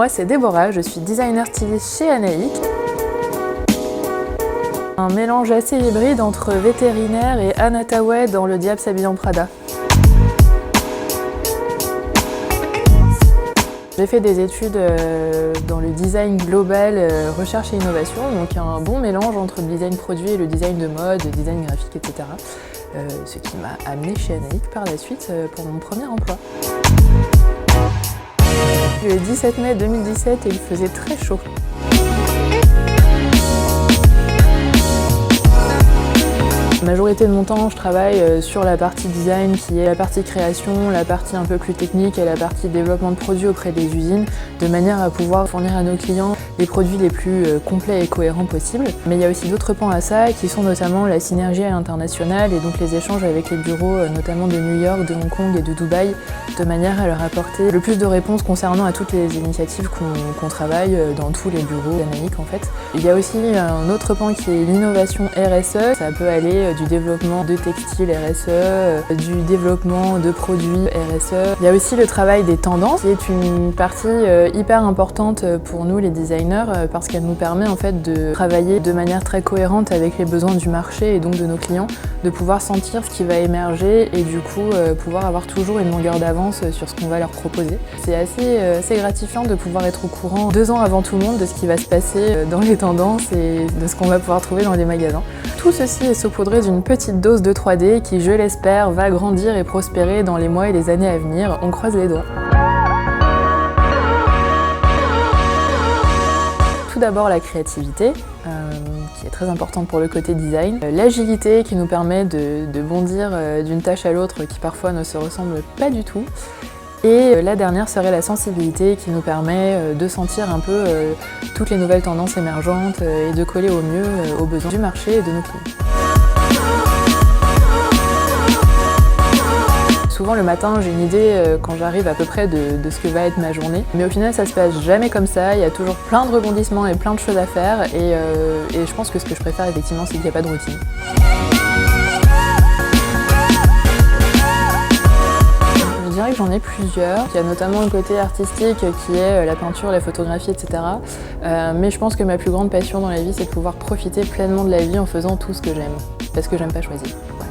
moi c'est Déborah, je suis designer styliste chez Anaïk. Un mélange assez hybride entre vétérinaire et Anne Hathaway dans Le Diable s'habille en Prada. J'ai fait des études dans le design global, recherche et innovation, donc un bon mélange entre le design produit et le design de mode, le design graphique, etc. Ce qui m'a amenée chez Anaïk par la suite pour mon premier emploi. Le 17 mai 2017 et il faisait très chaud. La majorité de mon temps, je travaille sur la partie design qui est la partie création, la partie un peu plus technique et la partie développement de produits auprès des usines, de manière à pouvoir fournir à nos clients les produits les plus complets et cohérents possibles. Mais il y a aussi d'autres pans à ça qui sont notamment la synergie à l'international et donc les échanges avec les bureaux notamment de New York, de Hong Kong et de Dubaï, de manière à leur apporter le plus de réponses concernant à toutes les initiatives qu'on travaille dans tous les bureaux d'Anaïk en fait. Il y a aussi un autre pan qui est l'innovation RSE, ça peut aller du développement de textiles RSE, du développement de produits RSE. Il y a aussi le travail des tendances qui est une partie hyper importante pour nous les designers parce qu'elle nous permet en fait de travailler de manière très cohérente avec les besoins du marché et donc de nos clients, de pouvoir sentir ce qui va émerger et du coup pouvoir avoir toujours une longueur d'avance sur ce qu'on va leur proposer. C'est assez gratifiant de pouvoir être au courant 2 ans avant tout le monde de ce qui va se passer dans les tendances et de ce qu'on va pouvoir trouver dans les magasins. Tout ceci est saupoudré d'une petite dose de 3D qui, je l'espère, va grandir et prospérer dans les mois et les années à venir. On croise les doigts. Tout d'abord la créativité, qui est très importante pour le côté design. L'agilité qui nous permet de bondir d'une tâche à l'autre qui parfois ne se ressemble pas du tout. Et la dernière serait la sensibilité qui nous permet de sentir un peu toutes les nouvelles tendances émergentes et de coller au mieux aux besoins du marché et de nos clients. Souvent le matin j'ai une idée quand j'arrive à peu près de ce que va être ma journée, mais au final ça se passe jamais comme ça, il y a toujours plein de rebondissements et plein de choses à faire et je pense que ce que je préfère effectivement c'est qu'il n'y a pas de routine. Je dirais que j'en ai plusieurs. Il y a notamment le côté artistique qui est la peinture, la photographie, etc. Mais je pense que ma plus grande passion dans la vie, c'est de pouvoir profiter pleinement de la vie en faisant tout ce que j'aime. Parce que j'aime pas choisir. Voilà.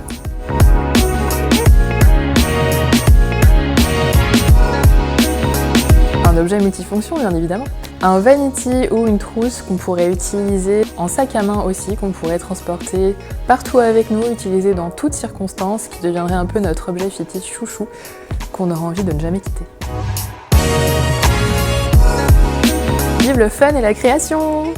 Un objet multifonction, bien évidemment. Un vanity ou une trousse qu'on pourrait utiliser en sac à main aussi, qu'on pourrait transporter partout avec nous, utiliser dans toutes circonstances, qui deviendrait un peu notre objet fétiche chouchou, qu'on aura envie de ne jamais quitter. Vive le fun et la création!